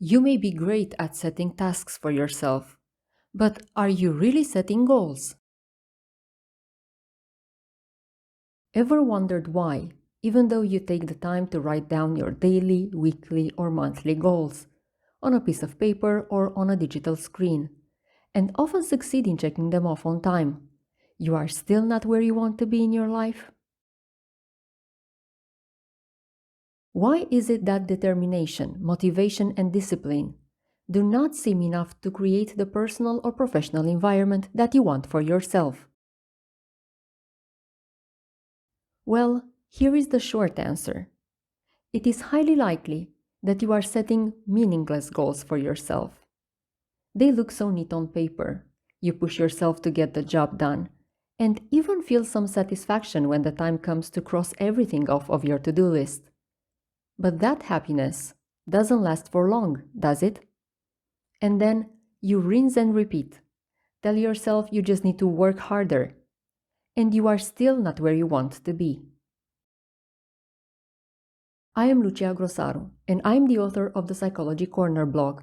You may be great at setting tasks for yourself, but are you really setting goals? Ever wondered why, even though you take the time to write down your daily, weekly, or monthly goals on a piece of paper or on a digital screen, and often succeed in checking them off on time, you are still not where you want to be in your life? Why is it that determination, motivation, and discipline do not seem enough to create the personal or professional environment that you want for yourself? Well, here is the short answer. It is highly likely that you are setting meaningless goals for yourself. They look so neat on paper. You push yourself to get the job done, and even feel some satisfaction when the time comes to cross everything off of your to-do list. But that happiness doesn't last for long, does it? And then you rinse and repeat. Tell yourself you just need to work harder, and you are still not where you want to be. I am Lucia Grosaru, and I'm the author of the Psychology Corner blog.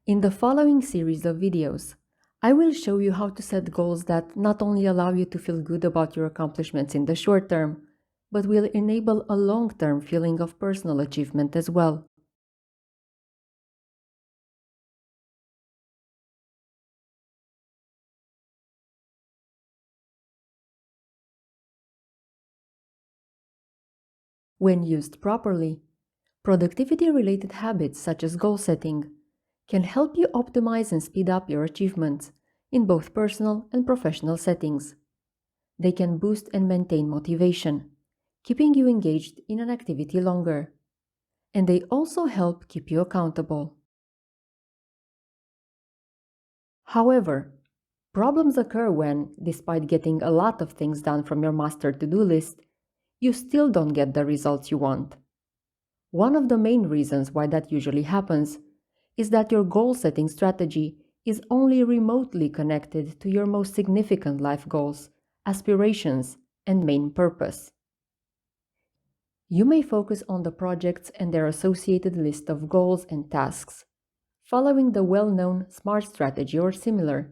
In the following series of videos, I will show you how to set goals that not only allow you to feel good about your accomplishments in the short term, but will enable a long-term feeling of personal achievement as well. When used properly, productivity-related habits such as goal setting can help you optimize and speed up your achievements in both personal and professional settings. They can boost and maintain motivation, keeping you engaged in an activity longer. And they also help keep you accountable. However, problems occur when, despite getting a lot of things done from your master to-do list, you still don't get the results you want. One of the main reasons why that usually happens is that your goal-setting strategy is only remotely connected to your most significant life goals, aspirations, and main purpose. You may focus on the projects and their associated list of goals and tasks, following the well-known SMART strategy or similar,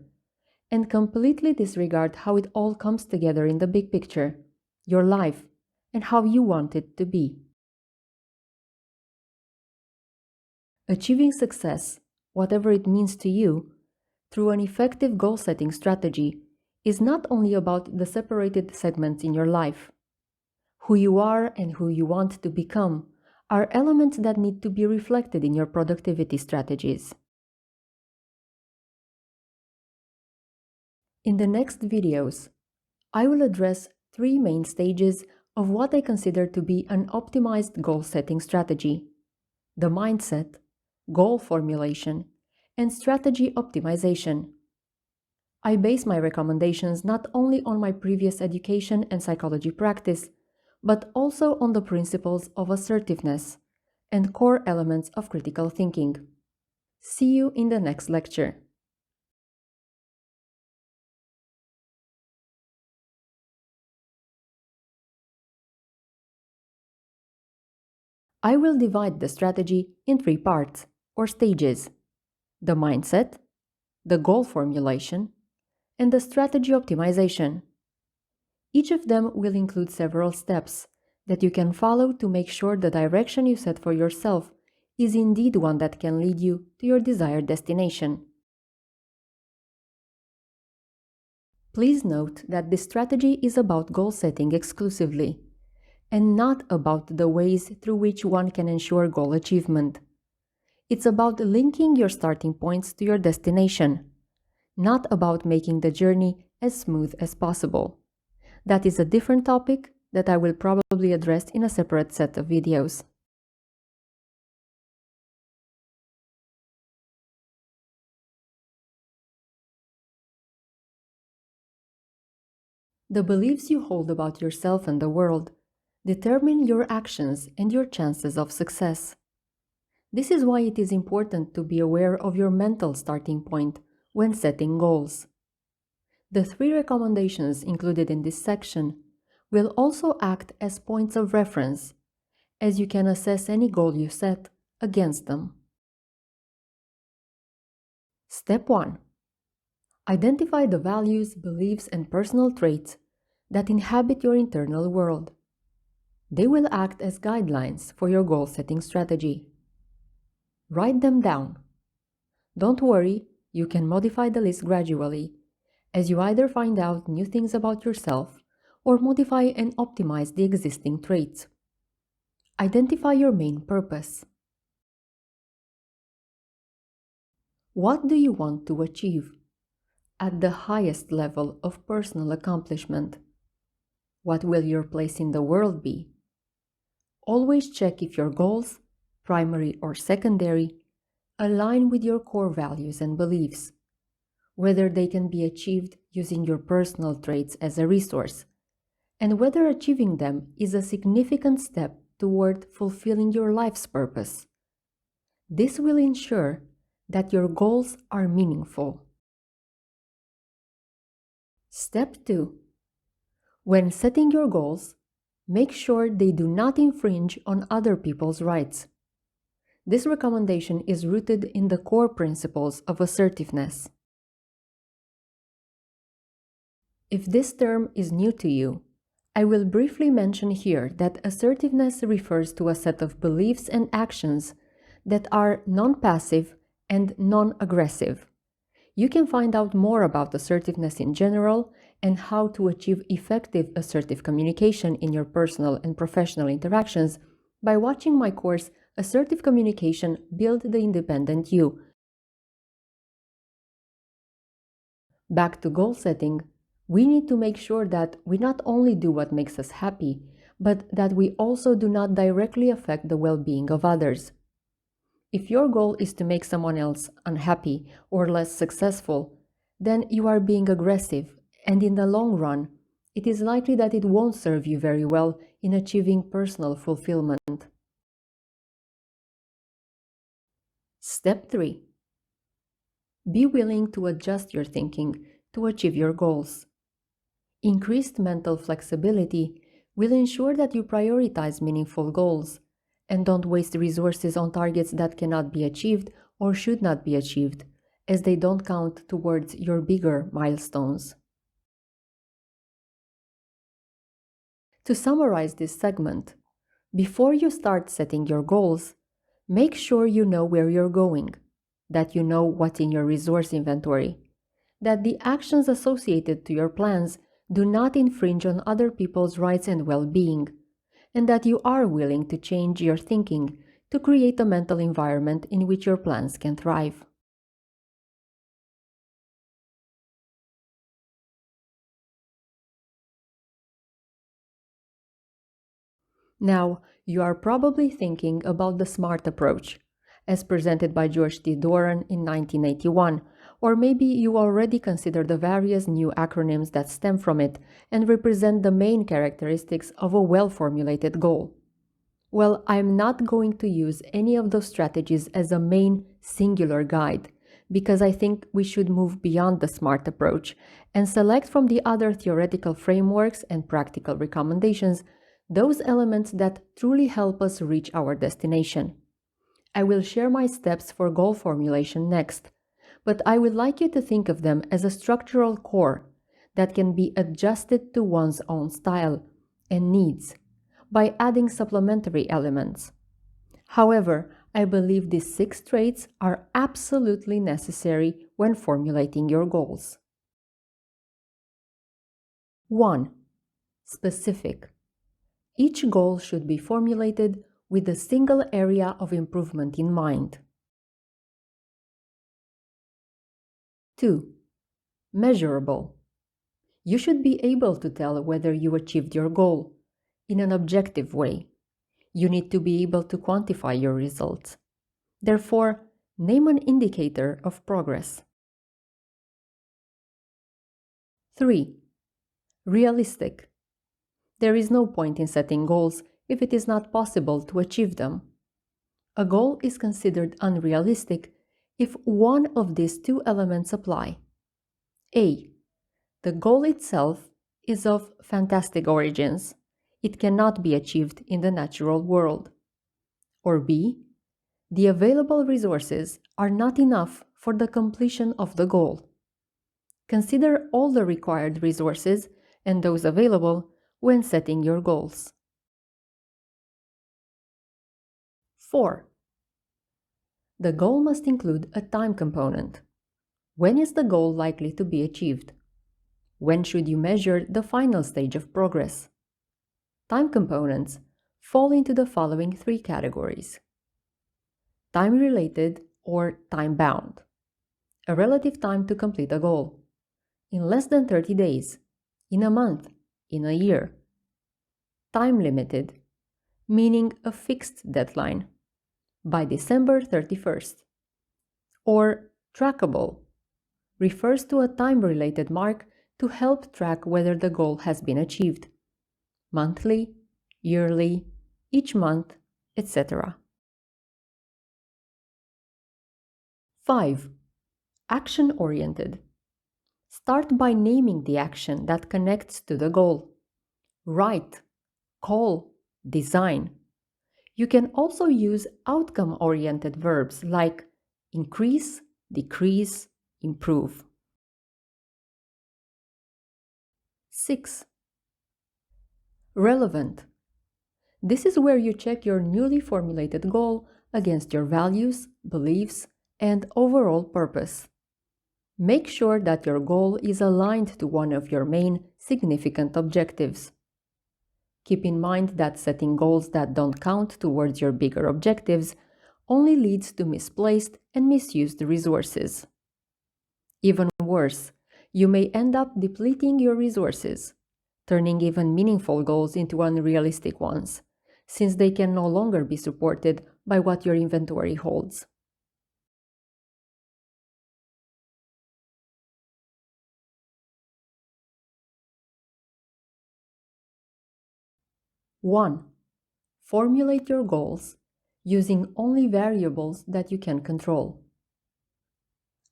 and completely disregard how it all comes together in the big picture, your life, and how you want it to be. Achieving success, whatever it means to you, through an effective goal-setting strategy is not only about the separated segments in your life. Who you are and who you want to become are elements that need to be reflected in your productivity strategies. In the next videos, I will address 3 main stages of what I consider to be an optimized goal-setting strategy: the mindset, goal formulation, and strategy optimization. I base my recommendations not only on my previous education and psychology practice, but also on the principles of assertiveness and core elements of critical thinking. See you in the next lecture. I will divide the strategy in 3 parts, or stages: the mindset, the goal formulation, and the strategy optimization. Each of them will include several steps that you can follow to make sure the direction you set for yourself is indeed one that can lead you to your desired destination. Please note that this strategy is about goal setting exclusively, and not about the ways through which one can ensure goal achievement. It's about linking your starting points to your destination, not about making the journey as smooth as possible. That is a different topic that I will probably address in a separate set of videos. The beliefs you hold about yourself and the world determine your actions and your chances of success. This is why it is important to be aware of your mental starting point when setting goals. The 3 recommendations included in this section will also act as points of reference, as you can assess any goal you set against them. Step 1. Identify the values, beliefs, and personal traits that inhabit your internal world. They will act as guidelines for your goal-setting strategy. Write them down. Don't worry, you can modify the list gradually, as you either find out new things about yourself or modify and optimize the existing traits. Identify your main purpose. What do you want to achieve at the highest level of personal accomplishment? What will your place in the world be? Always check if your goals, primary or secondary, align with your core values and beliefs, whether they can be achieved using your personal traits as a resource, and whether achieving them is a significant step toward fulfilling your life's purpose. This will ensure that your goals are meaningful. Step 2. When setting your goals, make sure they do not infringe on other people's rights. This recommendation is rooted in the core principles of assertiveness. If this term is new to you, I will briefly mention here that assertiveness refers to a set of beliefs and actions that are non-passive and non-aggressive. You can find out more about assertiveness in general and how to achieve effective assertive communication in your personal and professional interactions by watching my course, Assertive Communication: Build the Independent You. Back to goal setting, we need to make sure that we not only do what makes us happy, but that we also do not directly affect the well-being of others. If your goal is to make someone else unhappy or less successful, then you are being aggressive, and in the long run, it is likely that it won't serve you very well in achieving personal fulfillment. Step 3. Be willing to adjust your thinking to achieve your goals. Increased mental flexibility will ensure that you prioritize meaningful goals and don't waste resources on targets that cannot be achieved or should not be achieved, as they don't count towards your bigger milestones. To summarize this segment, before you start setting your goals, make sure you know where you're going, that you know what's in your resource inventory, that the actions associated to your plans do not infringe on other people's rights and well-being, and that you are willing to change your thinking to create a mental environment in which your plans can thrive. Now, you are probably thinking about the SMART approach, as presented by George T. Doran in 1981, or maybe you already consider the various new acronyms that stem from it and represent the main characteristics of a well-formulated goal. Well, I'm not going to use any of those strategies as a main singular guide, because I think we should move beyond the SMART approach and select from the other theoretical frameworks and practical recommendations those elements that truly help us reach our destination. I will share my steps for goal formulation next, but I would like you to think of them as a structural core that can be adjusted to one's own style and needs by adding supplementary elements. However, I believe these 6 traits are absolutely necessary when formulating your goals. 1. Specific. Each goal should be formulated with a single area of improvement in mind. 2. Measurable. You should be able to tell whether you achieved your goal in an objective way. You need to be able to quantify your results. Therefore, name an indicator of progress. 3. Realistic. There is no point in setting goals if it is not possible to achieve them. A goal is considered unrealistic if one of these 2 elements apply. A. The goal itself is of fantastic origins. It cannot be achieved in the natural world. Or B. The available resources are not enough for the completion of the goal. Consider all the required resources and those available when setting your goals. 4. The goal must include a time component. When is the goal likely to be achieved? When should you measure the final stage of progress? Time components fall into the following 3 categories. Time-related or time-bound. A relative time to complete a goal. In less than 30 days, in a month, in a year. Time-limited, meaning a fixed deadline, by December 31st. Or trackable, refers to a time-related mark to help track whether the goal has been achieved. Monthly, yearly, each month, etc. 5. Action-oriented. Start by naming the action that connects to the goal. Write, call, design. You can also use outcome-oriented verbs like increase, decrease, improve. 6. Relevant. This is where you check your newly formulated goal against your values, beliefs, and overall purpose. Make sure that your goal is aligned to one of your main significant objectives. Keep in mind that setting goals that don't count towards your bigger objectives only leads to misplaced and misused resources. Even worse, you may end up depleting your resources, turning even meaningful goals into unrealistic ones, since they can no longer be supported by what your inventory holds. One, formulate your goals using only variables that you can control.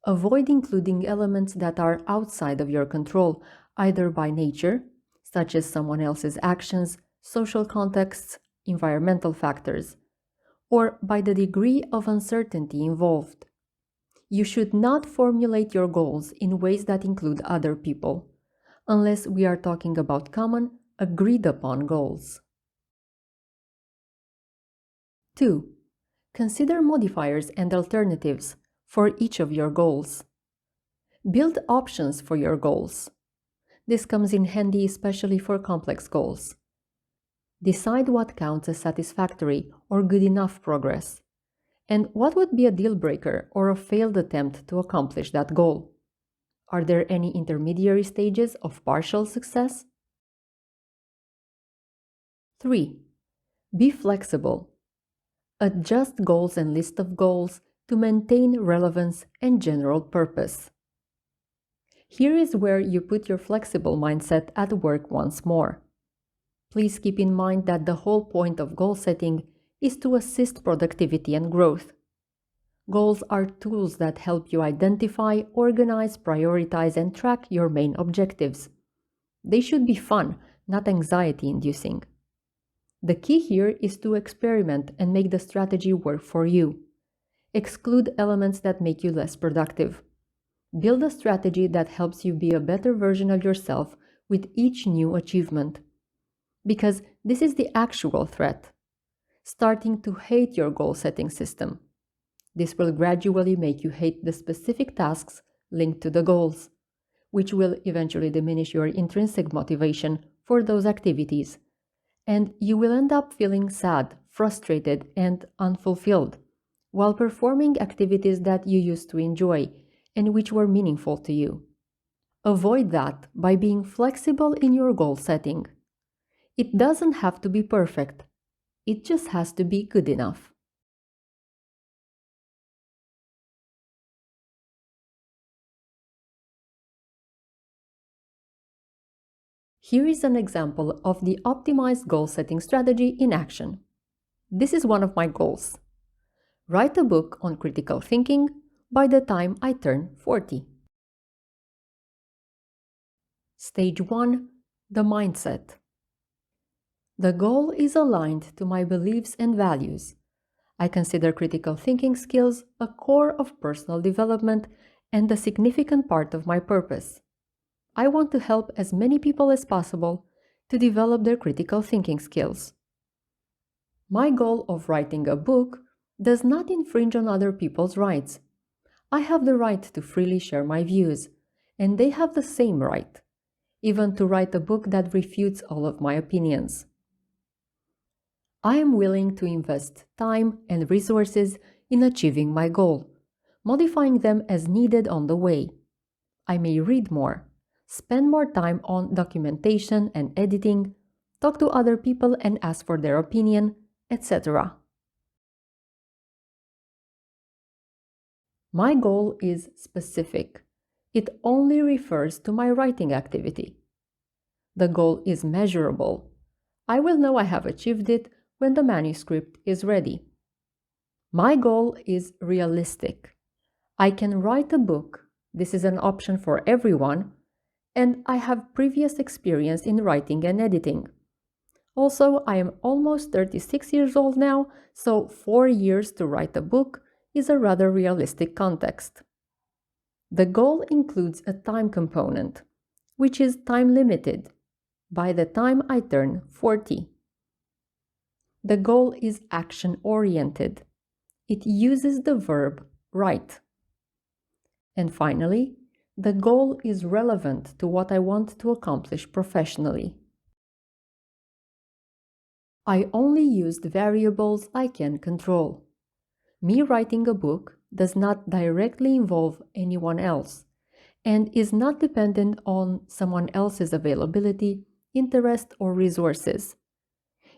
Avoid including elements that are outside of your control, either by nature, such as someone else's actions, social contexts, environmental factors, or by the degree of uncertainty involved. You should not formulate your goals in ways that include other people, unless we are talking about common, agreed-upon goals. 2. Consider modifiers and alternatives for each of your goals. Build options for your goals. This comes in handy especially for complex goals. Decide what counts as satisfactory or good enough progress, and what would be a deal breaker or a failed attempt to accomplish that goal. Are there any intermediary stages of partial success? 3. Be flexible. Adjust goals and list of goals to maintain relevance and general purpose. Here is where you put your flexible mindset at work once more. Please keep in mind that the whole point of goal setting is to assist productivity and growth. Goals are tools that help you identify, organize, prioritize, and track your main objectives. They should be fun, not anxiety-inducing. The key here is to experiment and make the strategy work for you. Exclude elements that make you less productive. Build a strategy that helps you be a better version of yourself with each new achievement. Because this is the actual threat: starting to hate your goal-setting system. This will gradually make you hate the specific tasks linked to the goals, which will eventually diminish your intrinsic motivation for those activities, and you will end up feeling sad, frustrated, and unfulfilled, while performing activities that you used to enjoy and which were meaningful to you. Avoid that by being flexible in your goal setting. It doesn't have to be perfect. It just has to be good enough. Here is an example of the optimized goal-setting strategy in action. This is one of my goals: write a book on critical thinking by the time I turn 40. Stage 1. The mindset. The goal is aligned to my beliefs and values. I consider critical thinking skills a core of personal development and a significant part of my purpose. I want to help as many people as possible to develop their critical thinking skills. My goal of writing a book does not infringe on other people's rights. I have the right to freely share my views, and they have the same right, even to write a book that refutes all of my opinions. I am willing to invest time and resources in achieving my goal, modifying them as needed on the way. I may read more, spend more time on documentation and editing, talk to other people and ask for their opinion, etc. My goal is specific. It only refers to my writing activity. The goal is measurable. I will know I have achieved it when the manuscript is ready. My goal is realistic. I can write a book. This is an option for everyone, and I have previous experience in writing and editing. Also, I am almost 36 years old now, so 4 years to write a book is a rather realistic context. The goal includes a time component, which is time limited, by the time I turn 40. The goal is action-oriented. It uses the verb write. And finally, the goal is relevant to what I want to accomplish professionally. I only use the variables I can control. Me writing a book does not directly involve anyone else and is not dependent on someone else's availability, interest, or resources.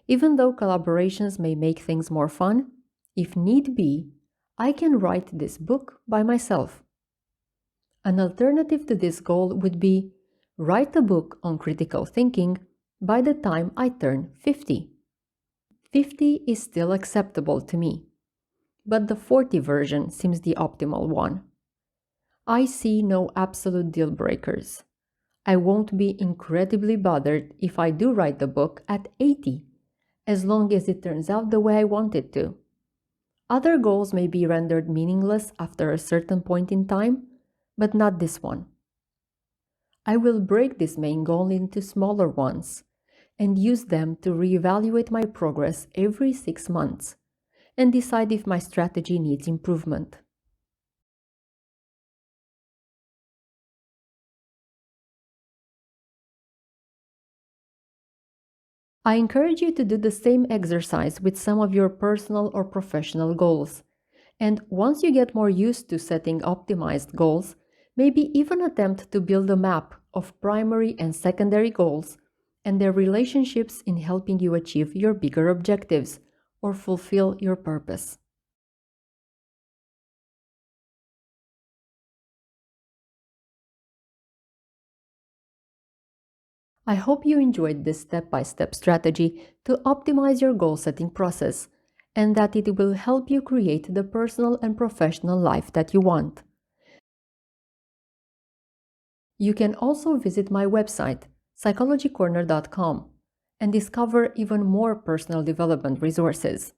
Even though collaborations may make things more fun, if need be, I can write this book by myself. An alternative to this goal would be write a book on critical thinking by the time I turn 50. 50 is still acceptable to me, but the 40 version seems the optimal one. I see no absolute deal breakers. I won't be incredibly bothered if I do write the book at 80, as long as it turns out the way I want it to. Other goals may be rendered meaningless after a certain point in time, but not this one. I will break this main goal into smaller ones and use them to reevaluate my progress every 6 months and decide if my strategy needs improvement. I encourage you to do the same exercise with some of your personal or professional goals. And once you get more used to setting optimized goals, maybe even attempt to build a map of primary and secondary goals and their relationships in helping you achieve your bigger objectives or fulfill your purpose. I hope you enjoyed this step-by-step strategy to optimize your goal-setting process and that it will help you create the personal and professional life that you want. You can also visit my website, psychologycorner.com, and discover even more personal development resources.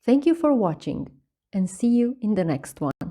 Thank you for watching, and see you in the next one.